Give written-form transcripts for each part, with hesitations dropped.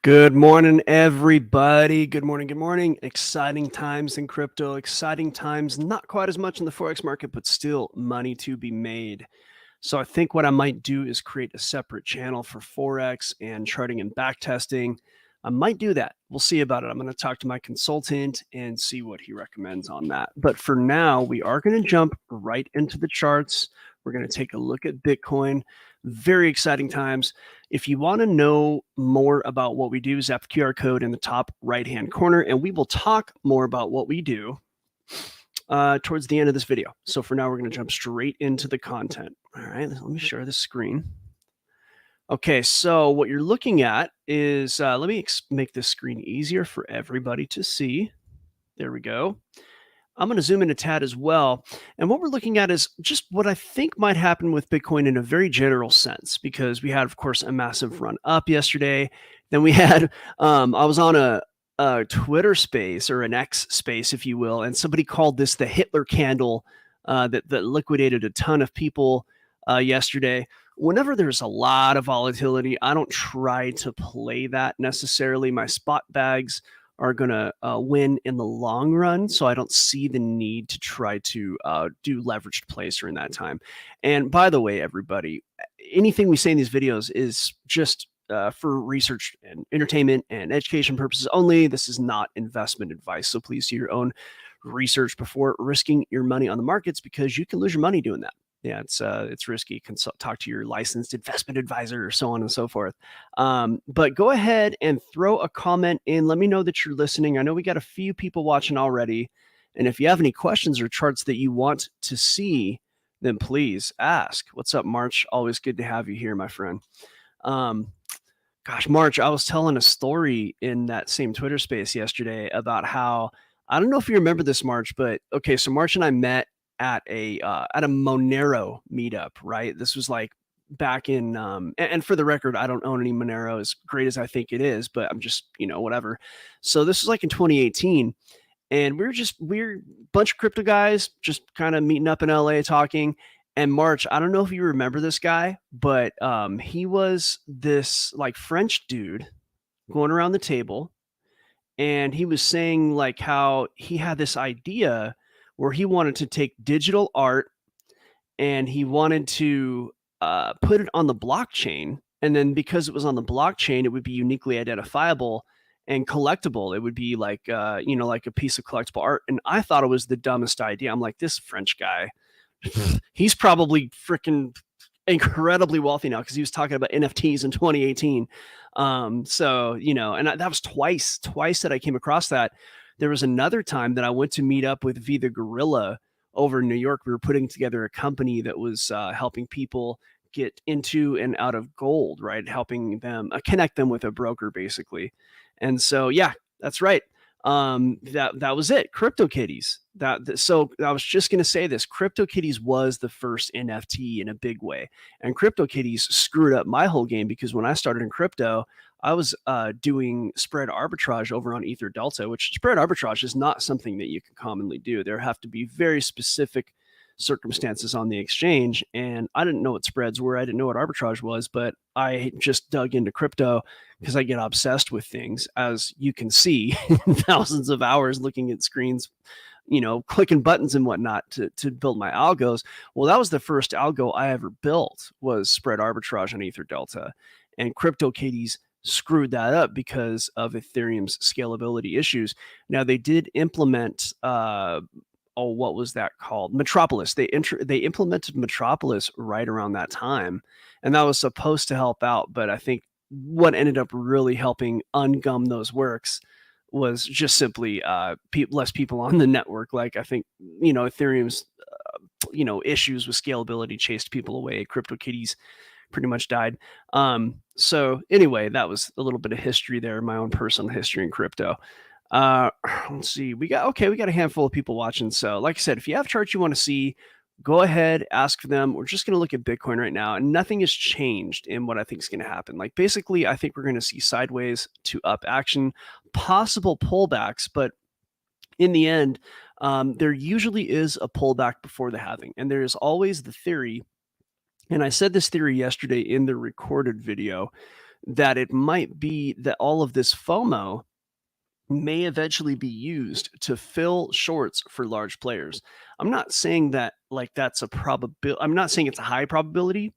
Good morning, everybody. Good morning. Good morning. Exciting times in crypto. Exciting times, not quite as much in the Forex market, but still money to be made. So I think what I might do is create a separate channel for Forex and charting and backtesting. I might do that. We'll see about it. I'm going to talk to my consultant and see what he recommends on that. But for now, we are going to jump right into the charts. We're going to take a look at Bitcoin. Very exciting times. If you want to know more about what we do, zap the QR code in the top right-hand corner, and we will talk more about what we do towards the end of this video. So for now, we're going to jump straight into the content. All right, let me share the screen. Okay, so what you're looking at is, let me make this screen easier for everybody to see. There we go. I'm going to zoom in a tad as well. And what we're looking at is just what I think might happen with Bitcoin in a very general sense, because we had, of course, a massive run up yesterday. Then we had, I was on a Twitter space, or an X space, if you will, and somebody called this the Hitler candle that liquidated a ton of people yesterday. Whenever there's a lot of volatility, I don't try to play that necessarily. My spot bags are going to win in the long run. So I don't see the need to try to do leveraged plays during that time. And by the way, everybody, anything we say in these videos is just for research and entertainment and education purposes only. This is not investment advice. So please do your own research before risking your money on the markets, because you can lose your money doing that. Yeah, it's risky. Talk to your licensed investment advisor, or so on and so forth. But go ahead and throw a comment in. Let me know that you're listening. I know we got a few people watching already. And if you have any questions or charts that you want to see, then please ask. What's up, March? Always good to have you here, my friend. Gosh, March, I was telling a story in that same Twitter space yesterday about how, I don't know if you remember this, March, but okay, so March and I met at a Monero meetup, right? This was like back in and for the record, I don't own any Monero, as great as I think it is, but I'm just, whatever. So this was like in 2018, and we're a bunch of crypto guys just kind of meeting up in LA talking. And March, I don't know if you remember this guy, but he was this like French dude going around the table, and he was saying like how he had this idea where he wanted to take digital art and he wanted to put it on the blockchain. And then because it was on the blockchain, it would be uniquely identifiable and collectible. It would be like, like a piece of collectible art. And I thought it was the dumbest idea. I'm like, this French guy, he's probably freaking incredibly wealthy now, because he was talking about NFTs in 2018. And that was twice that I came across that. There was another time that I went to meet up with V the Gorilla over in New York. We were putting together a company that was helping people get into and out of gold, right? Helping them connect them with a broker, basically. And so, yeah, that's right. That was it. CryptoKitties. So I was just going to say this. CryptoKitties was the first NFT in a big way, and CryptoKitties screwed up my whole game, because when I started in crypto, I was doing spread arbitrage over on Ether Delta, which spread arbitrage is not something that you can commonly do. There have to be very specific circumstances on the exchange, and I didn't know what spreads were. I didn't know what arbitrage was, but I just dug into crypto because I get obsessed with things, as you can see, thousands of hours looking at screens, clicking buttons and whatnot to build my algos. Well, that was the first algo I ever built, was spread arbitrage on Ether Delta, and CryptoKitties screwed that up because of Ethereum's scalability issues. Now, they did implement what was that called? Metropolis. They implemented Metropolis right around that time, and that was supposed to help out. But I think what ended up really helping ungum those works was just simply less people on the network. Like, I think, Ethereum's issues with scalability chased people away. CryptoKitties pretty much died. So anyway, that was a little bit of history there, my own personal history in crypto. Let's see. We got a handful of people watching. So like I said, if you have charts you want to see, go ahead, ask for them. We're just going to look at Bitcoin right now, and nothing has changed in what I think is going to happen. Like, basically, I think we're going to see sideways to up action, possible pullbacks, but in the end, there usually is a pullback before the halving. And there is always the theory And I said this theory yesterday in the recorded video, that it might be that all of this FOMO may eventually be used to fill shorts for large players. I'm not saying that like that's a probability. I'm not saying it's a high probability.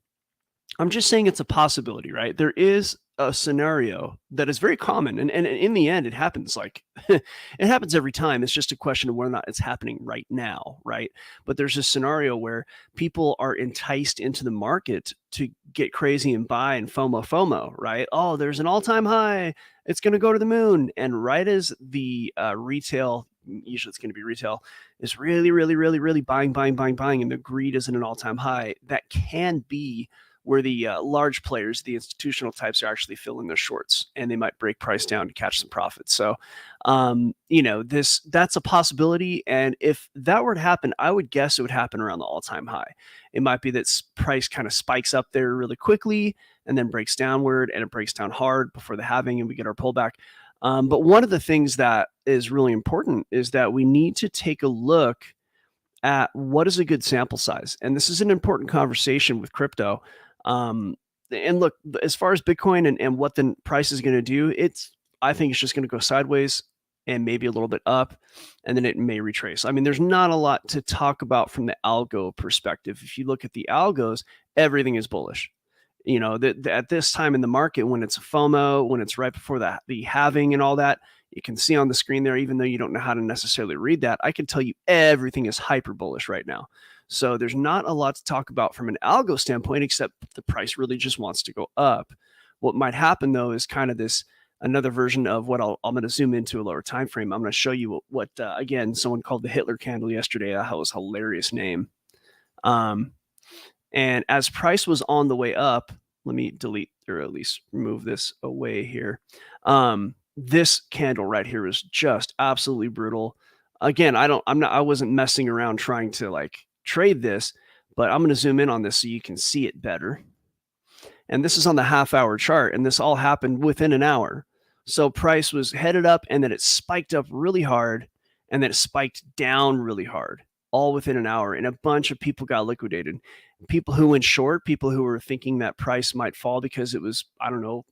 I'm just saying it's a possibility, right? There is a scenario that is very common, and in the end, it happens like it happens every time. It's just a question of whether or not it's happening right now, right? But there's a scenario where people are enticed into the market to get crazy and buy and FOMO, right? Oh, there's an all-time high. It's going to go to the moon. And right as the retail, usually it's going to be retail, is really buying, and the greed is at an all-time high, that can be where the large players, the institutional types, are actually filling their shorts, and they might break price down to catch some profits. So, that's a possibility. And if that were to happen, I would guess it would happen around the all-time high. It might be that price kind of spikes up there really quickly and then breaks downward, and it breaks down hard before the halving, and we get our pullback. But one of the things that is really important is that we need to take a look at what is a good sample size. And this is an important conversation with crypto. Um, and look, as far as Bitcoin and what the price is going to do, I think it's just going to go sideways and maybe a little bit up, and then it may retrace. I mean, there's not a lot to talk about from the algo perspective. If you look at the algos, everything is bullish. At this time in the market, when it's a FOMO, when it's right before the halving and all that, you can see on the screen there, even though you don't know how to necessarily read that, I can tell you everything is hyper bullish right now. So there's not a lot to talk about from an algo standpoint, except the price really just wants to go up. What might happen though is kind of this another version of what I'm going to zoom into a lower time frame. I'm going to show you what again, someone called the Hitler candle yesterday. That was a hilarious name. And as price was on the way up, let me delete or at least remove this away here. This candle right here is just absolutely brutal. Again, I wasn't messing around trying to like trade this, but I'm going to zoom in on this so you can see it better. And this is on the half-hour chart, and this all happened within an hour. So price was headed up, and then it spiked up really hard, and then it spiked down really hard, all within an hour, and a bunch of people got liquidated. People who went short, people who were thinking that price might fall because it was, I don't know,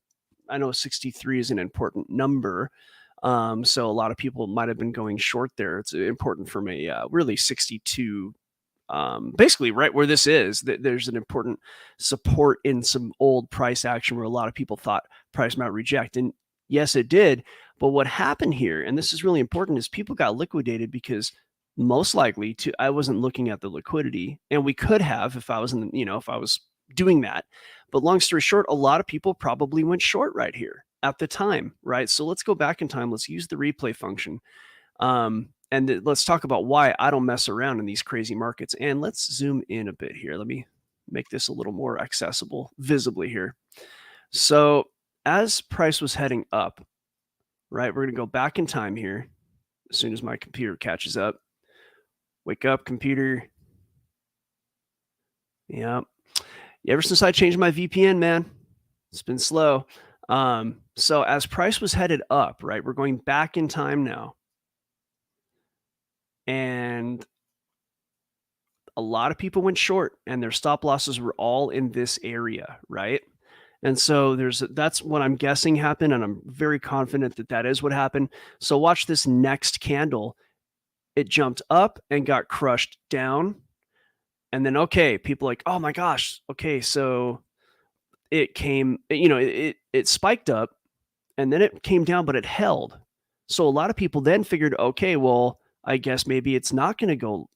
I know 63 is an important number. So a lot of people might have been going short there. It's important from a really 62, basically right where this is, there's an important support in some old price action where a lot of people thought price might reject. And yes, it did. But what happened here, and this is really important, is people got liquidated because most likely I wasn't looking at the liquidity, and we could have if I was if I was doing that. But long story short, a lot of people probably went short right here at the time, right? So let's go back in time. Let's use the replay function. And let's talk about why I don't mess around in these crazy markets. And let's zoom in a bit here. Let me make this a little more accessible visibly here. So as price was heading up, right, we're going to go back in time here as soon as my computer catches up. Wake up, computer. Yep. Ever since I changed my VPN, man, it's been slow. So as price was headed up, right, we're going back in time now. And a lot of people went short, and their stop losses were all in this area, right? And so that's what I'm guessing happened, and I'm very confident that that is what happened. So watch this next candle. It jumped up and got crushed down. And then, okay, people like, oh my gosh, okay, so it came, it spiked up, and then it came down, but it held. So a lot of people then figured, okay, well, I guess maybe it's not going to go,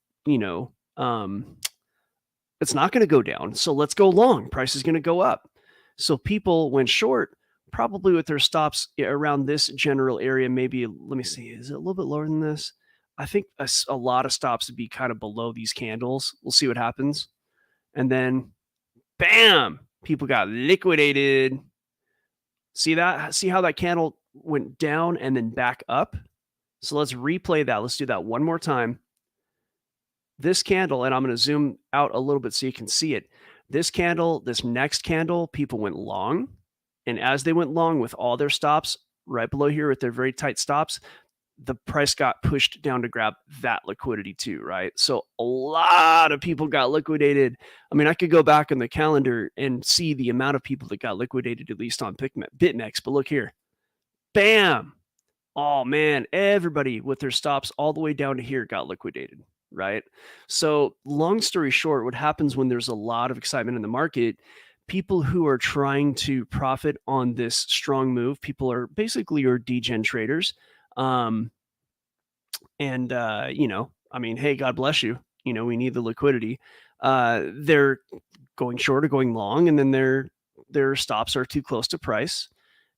it's not going to go down. So let's go long. Price is going to go up. So people went short, probably with their stops around this general area. Maybe, let me see, is it a little bit lower than this? I think a lot of stops would be kind of below these candles. We'll see what happens. And then, bam, people got liquidated. See that? See how that candle went down and then back up? So let's replay that. Let's do that one more time. This candle, and I'm going to zoom out a little bit so you can see it. This candle, this next candle, people went long. And as they went long with all their stops right below here with their very tight stops, the price got pushed down to grab that liquidity too, right? So a lot of people got liquidated. I mean, I could go back in the calendar and see the amount of people that got liquidated, at least on BitMEX. But look here, bam! Oh man, everybody with their stops all the way down to here got liquidated, right? So, long story short, what happens when there's a lot of excitement in the market, people who are trying to profit on this strong move, people are basically your degen traders. Um, I mean, hey, God bless you. We need the liquidity. They're going short or going long, and then their stops are too close to price,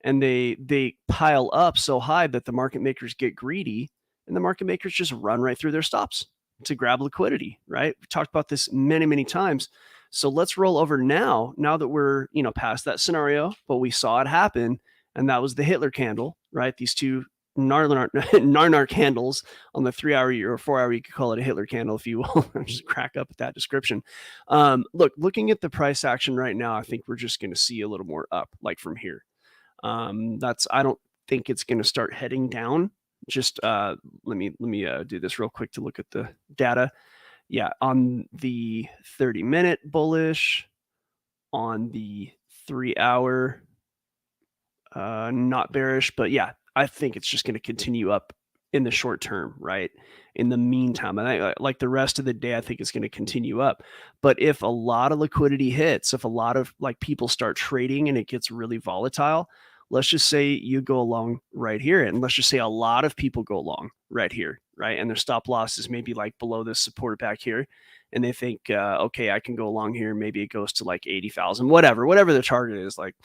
and they pile up so high that the market makers get greedy, and the market makers just run right through their stops to grab liquidity. Right? We talked about this many times. So let's roll over now that we're past that scenario, but we saw it happen, and that was the Hitler candle, right? These two Narnar candles on the 3 hour or 4 hour, you could call it a Hitler candle if you will. Just crack up at that description. Looking at the price action right now, I think we're just going to see a little more up, like from here. I don't think it's going to start heading down. Just let me do this real quick to look at the data. Yeah, on the 30-minute bullish, on the 3 hour, not bearish, but yeah, I think it's just going to continue up in the short term, right? In the meantime, and like the rest of the day, I think it's going to continue up. But if a lot of liquidity hits, if a lot of people start trading and it gets really volatile, let's just say you go along right here, and let's just say a lot of people go along right here, right? And their stop loss is maybe like below this support back here, and they think, okay, I can go along here. Maybe it goes to like 80,000, whatever the target is, like.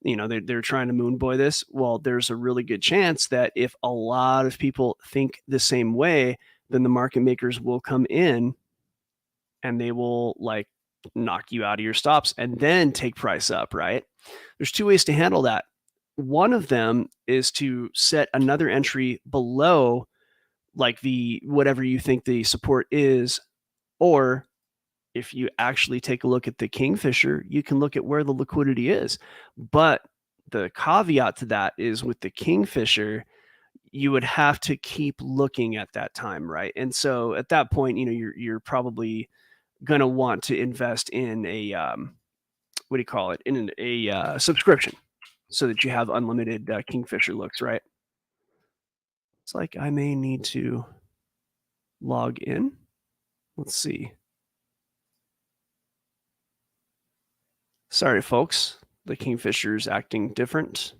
They're trying to moon boy this. Well, there's a really good chance that if a lot of people think the same way, then the market makers will come in and they will knock you out of your stops and then take price up, right? There's two ways to handle that. One of them is to set another entry below the whatever you think the support is, or if you actually take a look at the Kingfisher, you can look at where the liquidity is. But the caveat to that is with the Kingfisher, you would have to keep looking at that time, right? And so at that point, you're probably going to want to invest in a what do you call it? In a subscription, so that you have unlimited Kingfisher looks, right? It's like I may need to log in. Let's see. Sorry, folks. The Kingfisher's acting different.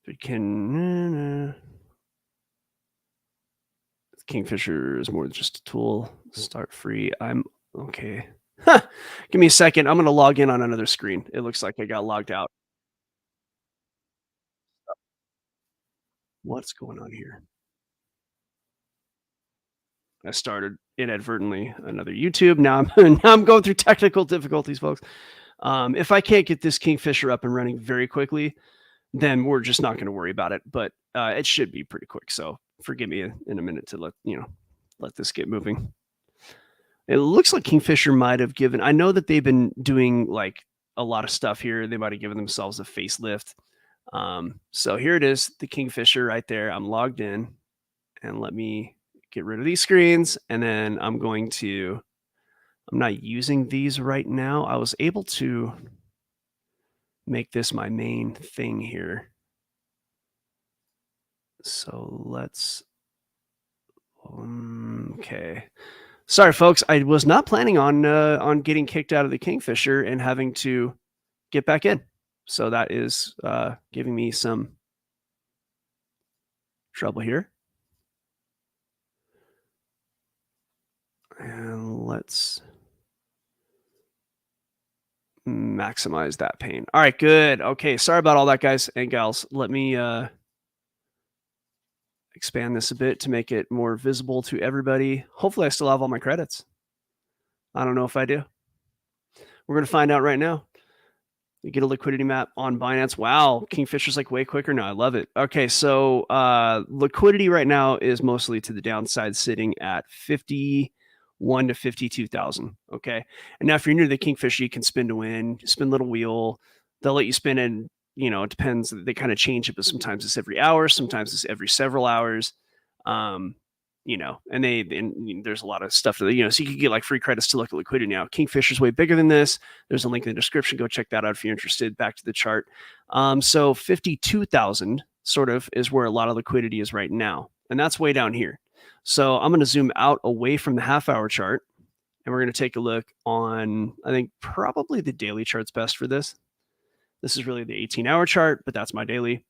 It can. Kingfisher is more than just a tool. Start free. I'm okay. Give me a second. I'm going to log in on another screen. It looks like I got logged out. What's going on here? I started inadvertently another YouTube. Now I'm going through technical difficulties, folks. If I can't get this Kingfisher up and running very quickly, then we're just not going to worry about it. But it should be pretty quick. So forgive me in a minute to let this get moving. It looks like Kingfisher might have given. I know that they've been doing a lot of stuff here. They might have given themselves a facelift. So here it is, the Kingfisher right there. I'm logged in, and let me get rid of these screens, and then I'm not using these right now. I was able to make this my main thing here. So let's, okay. Sorry, folks. I was not planning on getting kicked out of the Kingfisher and having to get back in. So that is giving me some trouble here. And let's maximize that pain. All right, good. Okay, sorry about all that, guys and gals. Let me expand this a bit to make it more visible to everybody. Hopefully I still have all my credits. I don't know if I do. We're going to find out right now. You get a liquidity map on Binance. Wow, Kingfisher's way quicker now. I love it. Okay, so liquidity right now is mostly to the downside, sitting at 51 to 52,000. Okay, and now if you're new to the Kingfisher, you can spin to win, spin little wheel. They'll let you spin in it depends. They kind of change it, but sometimes it's every hour, sometimes it's every several hours. Um, and there's a lot of stuff that, so you can get like free credits to look at liquidity now. Kingfisher's way bigger than this. There's a link in the description. Go check that out if you're interested. Back to the chart. So 52,000 sort of is where a lot of liquidity is right now. And that's way down here. So I'm going to zoom out away from the half-hour chart, and we're going to take a look on, I think probably the daily chart's best for this. This is really the 18-hour chart, but that's my daily.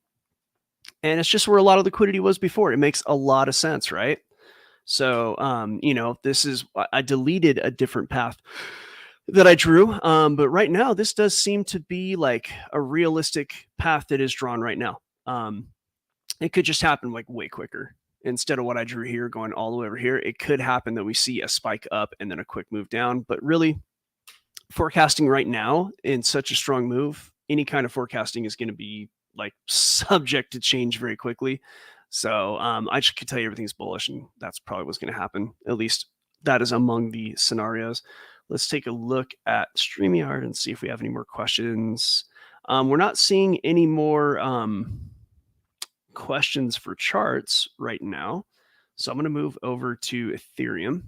And it's just where a lot of liquidity was before. It makes a lot of sense, right? So, this is, I deleted a different path that I drew. But right now, this does seem to be like a realistic path that is drawn right now. It could just happen like way quicker. Instead of what I drew here going all the way over here, it could happen that we see a spike up and then a quick move down. But really, forecasting right now in such a strong move, any kind of forecasting is going to be like subject to change very quickly. So I just could tell you everything's bullish, and that's probably what's going to happen. At least that is among the scenarios. Let's take a look at StreamYard and see if we have any more questions. We're not seeing any more questions for charts right now. So I'm going to move over to Ethereum.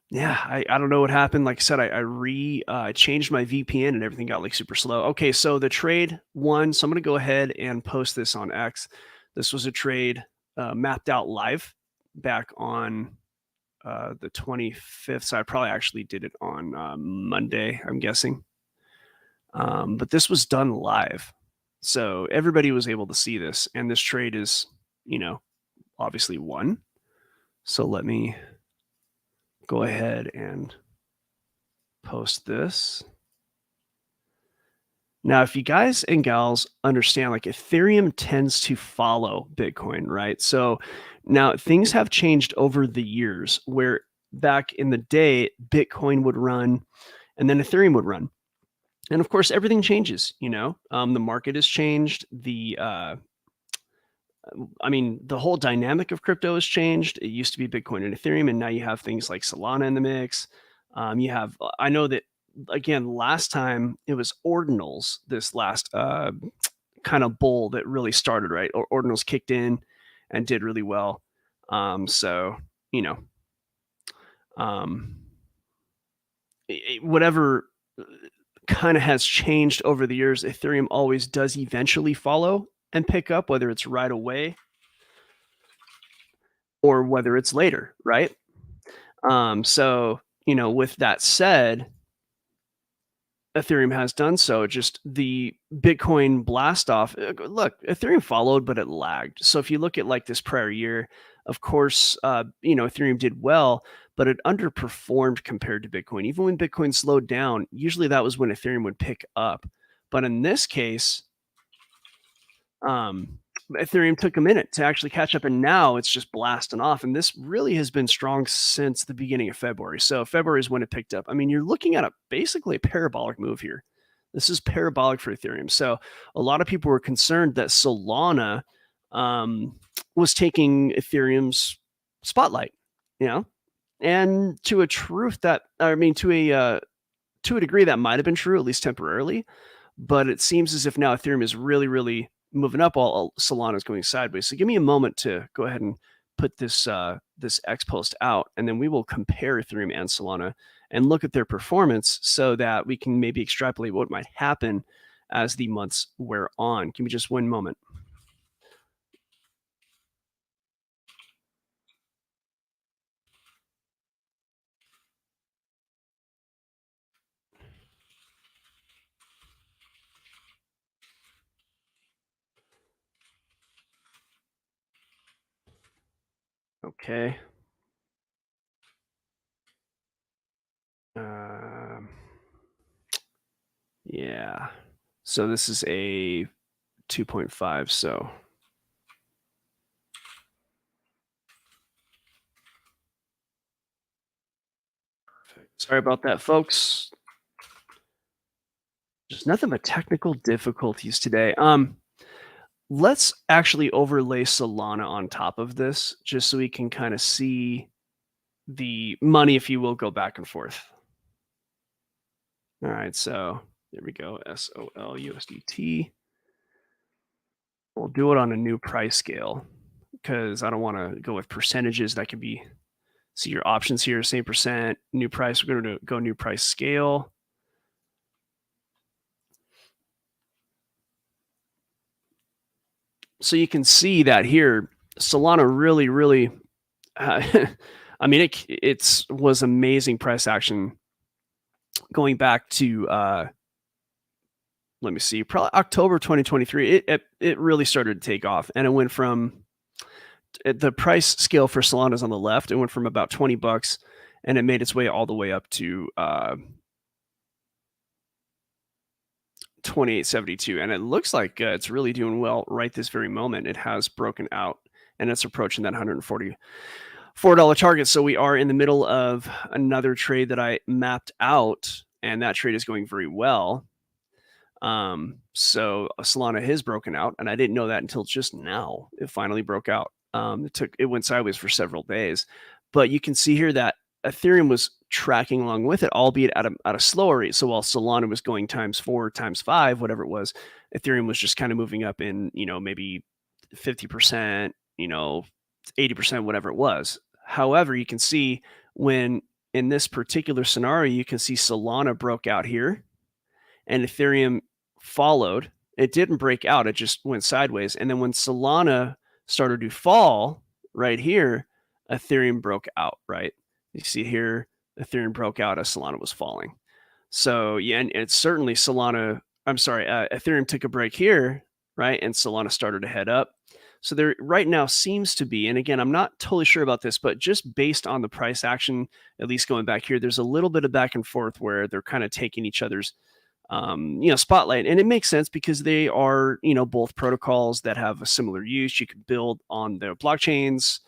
Yeah, I don't know what happened. Like I said, I changed my VPN and everything got like super slow. Okay, so the trade won. So I'm going to go ahead and post this on X. This was a trade mapped out live back on the 25th. So I probably actually did it on Monday, I'm guessing. But this was done live. So everybody was able to see this. And this trade is, obviously won. So let me go ahead and post this. Now, if you guys and gals understand, like Ethereum tends to follow Bitcoin, right? So now things have changed over the years where back in the day, Bitcoin would run and then Ethereum would run. And of course, everything changes, the market has changed. The whole dynamic of crypto has changed. It used to be Bitcoin and Ethereum, and now you have things like Solana in the mix. I know that, again, last time it was ordinals, this last kind of bull that really started, right? Or ordinals kicked in and did really well. Whatever kind of has changed over the years, Ethereum always does eventually follow and pick up, whether it's right away or whether it's later, right? With that said, Ethereum has done so. Just the Bitcoin blast off. Look, Ethereum followed, but it lagged. So if you look at like this prior year, of course, Ethereum did well, but it underperformed compared to Bitcoin. Even when Bitcoin slowed down, usually that was when Ethereum would pick up. But in this case, Ethereum took a minute to actually catch up, and now it's just blasting off. And this really has been strong since the beginning of February. So February is when it picked up. I mean, you're looking at basically a parabolic move here. This is parabolic for Ethereum. So a lot of people were concerned that Solana was taking Ethereum's spotlight, and to a truth that, to a degree that might have been true, at least temporarily. But it seems as if now Ethereum is really, really moving up while Solana is going sideways. So give me a moment to go ahead and put this X post out, and then we will compare Ethereum and Solana and look at their performance so that we can maybe extrapolate what might happen as the months wear on. Give me just one moment. Okay. Yeah. So this is a 2.5. So sorry about that, folks. There's nothing but technical difficulties today. Let's actually overlay Solana on top of this, just so we can kind of see the money, if you will, go back and forth. All right, so there we go, SOL USDT. We'll do it on a new price scale because I don't want to go with percentages. That could be, see your options here, same percent, new price. We're going to go new price scale. So you can see that here, Solana really, I mean, it was amazing price action going back to, let me see, probably October 2023. It really started to take off, and it went from the price scale for Solana is on the left. It went from about $20, and it made its way all the way up to 28.72, and it looks like it's really doing well right this very moment. It has broken out, and it's approaching that $144 target. So we are in the middle of another trade that I mapped out, and that trade is going very well. So Solana has broken out, and I didn't know that until just now. It finally broke out. It went sideways for several days, but you can see here that Ethereum was tracking along with it, albeit at a slower rate. So while Solana was going ×4, ×5, whatever it was, Ethereum was just kind of moving up in, maybe 50%, 80%, whatever it was. However, you can see when in this particular scenario, you can see Solana broke out here and Ethereum followed. It didn't break out, it just went sideways. And then when Solana started to fall right here, Ethereum broke out, right? You see here, Ethereum broke out as Solana was falling. So yeah, and it's certainly Ethereum took a break here, right? And Solana started to head up. So there right now seems to be, and again, I'm not totally sure about this, but just based on the price action, at least going back here, there's a little bit of back and forth where they're kind of taking each other's spotlight. And it makes sense because they are, both protocols that have a similar use. You could build on their blockchains.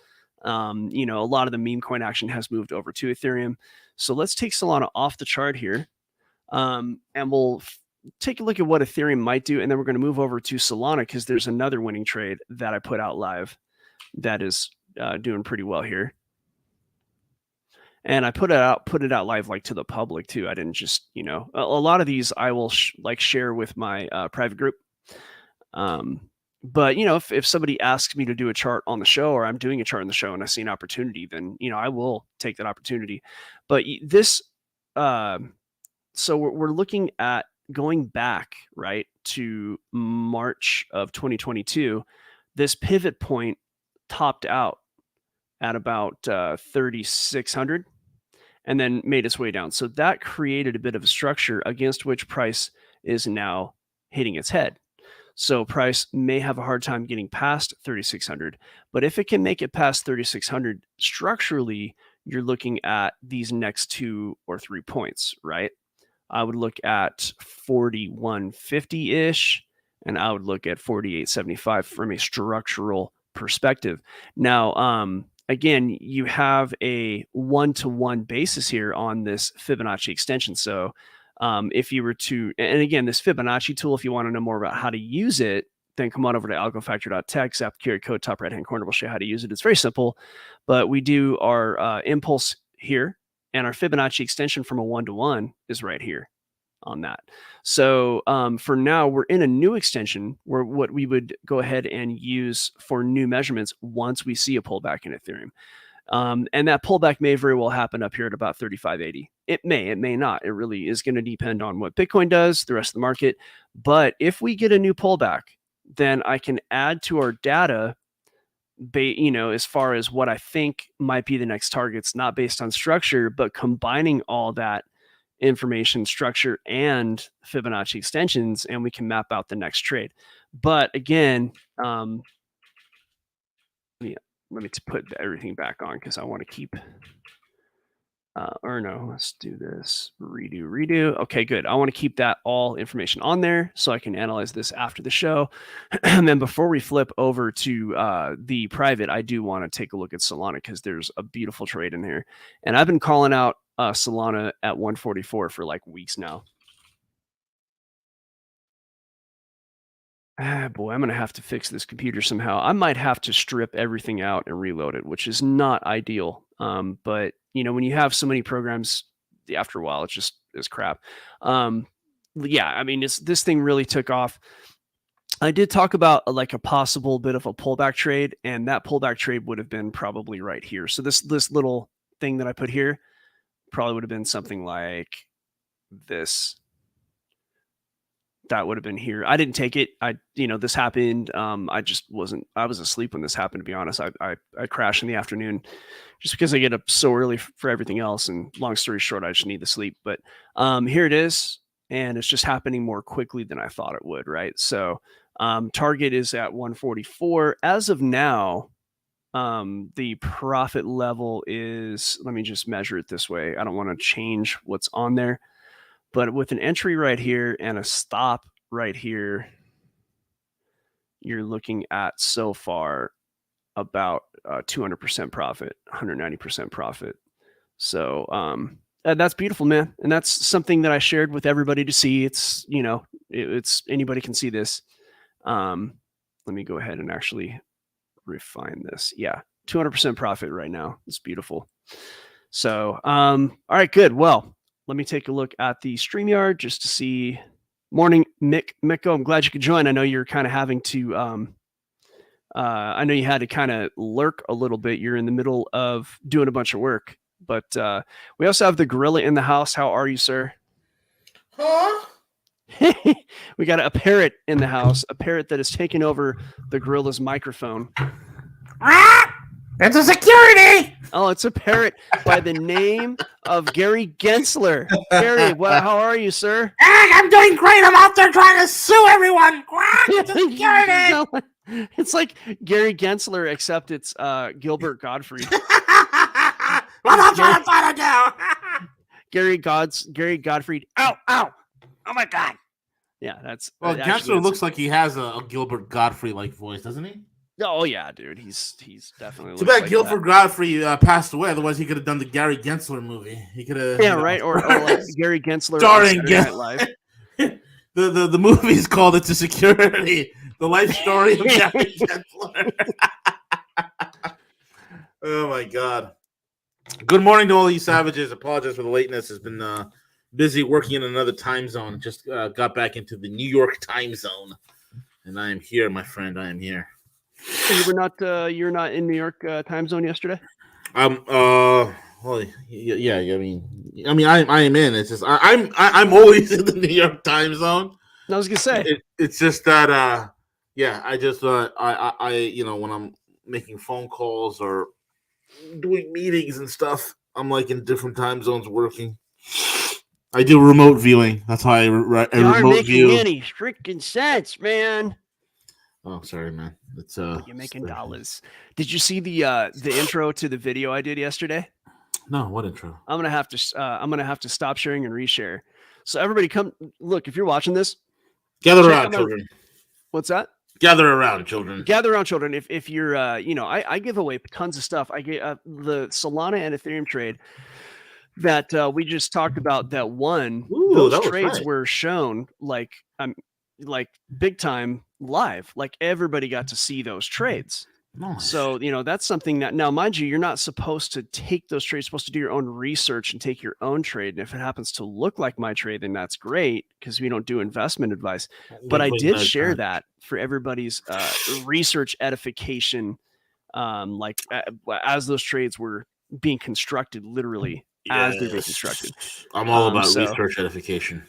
A lot of the meme coin action has moved over to Ethereum. So let's take Solana off the chart here. And we'll take a look at what Ethereum might do. And then we're going to move over to Solana because there's another winning trade that I put out live that is doing pretty well here. And I put it out live, like, to the public too. I didn't just, a lot of these I will share with my private group. But if somebody asks me to do a chart on the show, or I'm doing a chart on the show and I see an opportunity, then, I will take that opportunity. But this, so we're looking at going back, right, to March of 2022. This pivot point topped out at about 3,600 and then made its way down. So that created a bit of a structure against which price is now hitting its head. So price may have a hard time getting past 3,600, but if it can make it past 3,600 structurally, you're looking at these next 2 or 3 points, right? I would look at 4150-ish, and I would look at 4875 from a structural perspective. Now, again, you have a one-to-one basis here on this Fibonacci extension. So if you were to, and again, this Fibonacci tool, if you want to know more about how to use it, then come on over to algofactory.tech, zap the QR code, top right-hand corner, we'll show you how to use it. It's very simple, but we do our impulse here, and our Fibonacci extension from a one-to-one is right here on that. So for now, we're in a new extension where what we would go ahead and use for new measurements once we see a pullback in Ethereum. And that pullback may very well happen up here at about 3580. It may not. It really is going to depend on what Bitcoin does, the rest of the market. But if we get a new pullback, then I can add to our data, as far as what I think might be the next targets, not based on structure, but combining all that information, structure, and Fibonacci extensions, and we can map out the next trade. But again, let me put everything back on because I want to keep, or no, let's do this, redo. Okay, good. I want to keep that all information on there so I can analyze this after the show. And then before we flip over to the private, I do want to take a look at Solana because there's a beautiful trade in here. And I've been calling out Solana at 144 for like weeks now. Boy, I'm going to have to fix this computer somehow. I might have to strip everything out and reload it, which is not ideal. But when you have so many programs, after a while, it's is crap. Yeah, I mean, this thing really took off. I did talk about like a possible bit of a pullback trade, and that pullback trade would have been probably right here. So this little thing that I put here probably would have been something like this. That would have been here. I didn't take it. This happened. I was asleep when this happened, to be honest. I crashed in the afternoon just because I get up so early for everything else. And long story short, I just need the sleep. But here it is. And it's just happening more quickly than I thought it would. Right. So target is at 144 as of now. The profit level is, let me just measure it this way. I don't want to change what's on there. But with an entry right here and a stop right here, you're looking at so far about 200% profit, 190% profit. So that's beautiful, man. And that's something that I shared with everybody to see. It's, it's anybody can see this. Let me go ahead and actually refine this. Yeah, 200% profit right now. It's beautiful. So, all right, good. Well, let me take a look at the StreamYard just to see. Morning, Miko. I'm glad you could join. I know you're kind of having to, I know you had to kind of lurk a little bit. You're in the middle of doing a bunch of work. But we also have the gorilla in the house. How are you, sir? Huh? We got a parrot in the house, a parrot that has taken over the gorilla's microphone. It's a security! Oh, it's a parrot by the name of Gary Gensler. Gary, how are you, sir? I'm doing great. I'm out there trying to sue everyone. It's a security! It's like Gary Gensler, except it's Gilbert Gottfried. Well, that's what I'm trying to do. Gary Gottfried. Ow! Oh my God! Yeah, that's. Well, Gensler looks like he has a Gilbert Gottfried-like voice, doesn't he? Oh yeah, dude, he's definitely. Too bad like Gilbert Gottfried passed away. Otherwise, he could have done the Gary Gensler movie. He could have. Yeah, right. Or like Gary Gensler starring Live. the movie is called "It's a Security." The life story of Gary Gensler. Oh my God! Good morning to all you savages. Apologize for the lateness. Has been busy working in another time zone. Just got back into the New York time zone, and I am here, my friend. I am here. You were not. You're not in New York time zone yesterday. Well, yeah. I mean, I am in. It's just I'm always in the New York time zone. I was gonna say it's just that. Yeah. I just I when I'm making phone calls or doing meetings and stuff, I'm like in different time zones working. I do remote viewing. That's how I remote view. You aren't making any freaking sense, man. Oh, sorry, man. It's you're making dollars. Did you see the intro to the video I did yesterday? No, what intro? I'm gonna have to stop sharing and reshare. So everybody, come look. If you're watching this, gather around, children. What's that? Gather around, children. Gather around, children. If you're, I give away tons of stuff. I get the Solana and Ethereum trade that we just talked about. That one, those trades were shown like big time live. Like everybody got to see those trades. Nice. So that's something that now, mind you, you're not supposed to take those trades. You're supposed to do your own research and take your own trade. And if it happens to look like my trade, then that's great because we don't do investment advice. But I did share that for everybody's research edification, as those trades were being constructed, literally as they're being constructed. I'm all about research edification.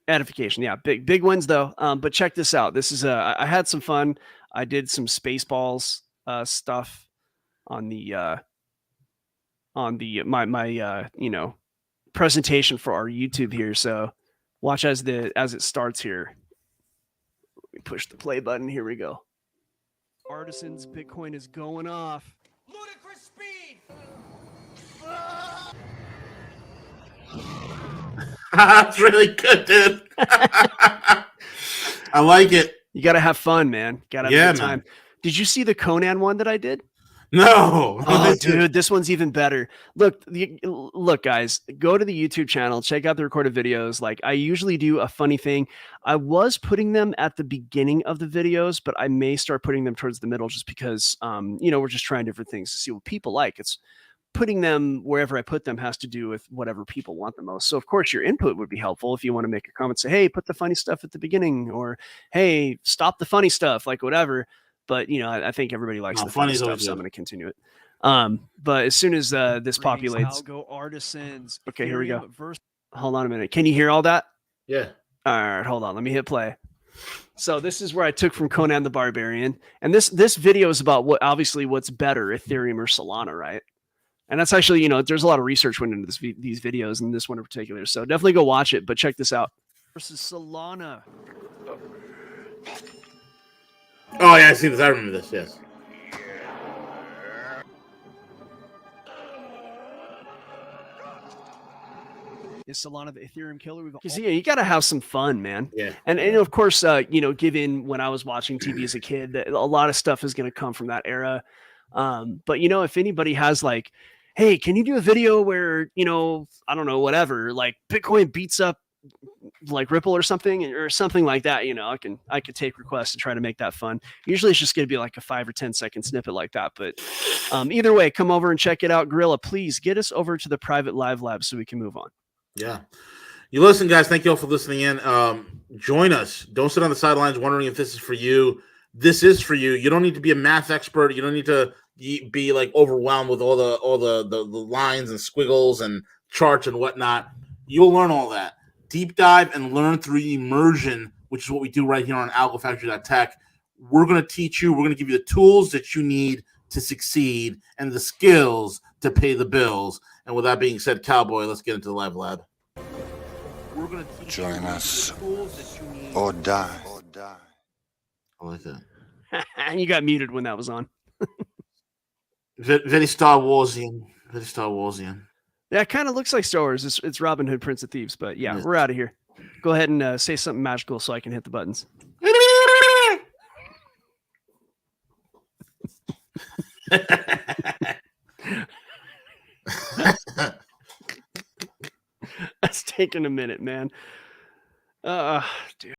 Edification, yeah, big wins though. But check this out. This is I had some fun. I did some Spaceballs stuff on my presentation for our YouTube here. So watch as it starts here. Let me push the play button. Here we go. Artisans, Bitcoin is going off. Ludicrous speed. That's really good, dude. I like it. You got to have fun, man. Got to have a good time. Did you see the Conan one that I did? No. Oh, dude, this one's even better. Look, guys, go to the YouTube channel, check out the recorded videos. Like I usually do a funny thing. I was putting them at the beginning of the videos, but I may start putting them towards the middle just because, we're just trying different things to see what people like. It's putting them wherever I put them has to do with whatever people want the most. So of course your input would be helpful if you want to make a comment, say, hey, put the funny stuff at the beginning, or hey, stop the funny stuff, like whatever. But I think everybody likes the funny stuff, so I'm going to continue it. But as soon as this populates, Algo artisans. Okay, here we go. Versus hold on a minute. Can you hear all that? Yeah. All right, hold on. Let me hit play. So this is where I took from Conan the Barbarian, and this video is about what's better, Ethereum or Solana, right? And that's actually, there's a lot of research went into these videos, and this one in particular. So definitely go watch it. But check this out. versus Solana. Oh yeah, I see this. I remember this. Yes. Is Solana the Ethereum killer? Because you got to have some fun, man. Yeah. And of course, given when I was watching TV as a kid, a lot of stuff is going to come from that era. But if anybody has like, hey, can you do a video where I don't know, whatever, like Bitcoin beats up like Ripple or something like that, I could take requests and try to make that fun. Usually it's just going to be like a 5 or 10 second snippet like that. But either way, come over and check it out. Gorilla, please get us over to the private live lab so we can move on. Yeah. You listen, guys. Thank you all for listening in. Join us. Don't sit on the sidelines wondering if this is for you. This is for you. You don't need to be a math expert. You don't need to be like overwhelmed with all the lines and squiggles and charts and whatnot. You'll learn all that. Deep dive and learn through immersion, which is what we do right here on algofactory.tech. We're going to teach you. We're going to give you the tools that you need to succeed and the skills to pay the bills. And with that being said, Cowboy, let's get into the live lab. We're going to join us or die. I like that. You got muted when that was on. Very Star Warsian. Very Star Warsian. Yeah, it kind of looks like Star Wars. It's Robin Hood, Prince of Thieves. But yeah, we're out of here. Go ahead and say something magical so I can hit the buttons. That's taking a minute, man. Dude.